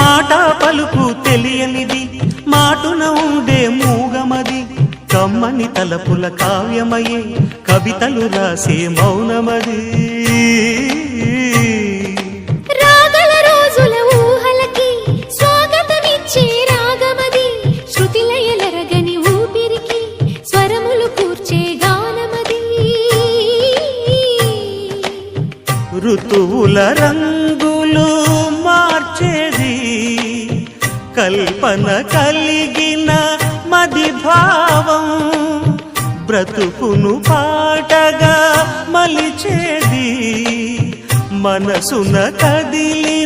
మాట పలుకు తెలియనిది మాటున ఉండే మూగమది కమ్మని తలపుల కావ్యమయే కవితలు రాసే మౌనమది రాగల రోజుల ఊహలకి స్వాగతమిచ్చే రాగమది శృతిలయలరగని ఊపిరికి స్వరములు కూర్చే గానమది ఋతువుల రంగులు మార్చేది కల్పన కలిగిన మది భావం బ్రతుకును పాటగా మలిచేది మనసున కదిలి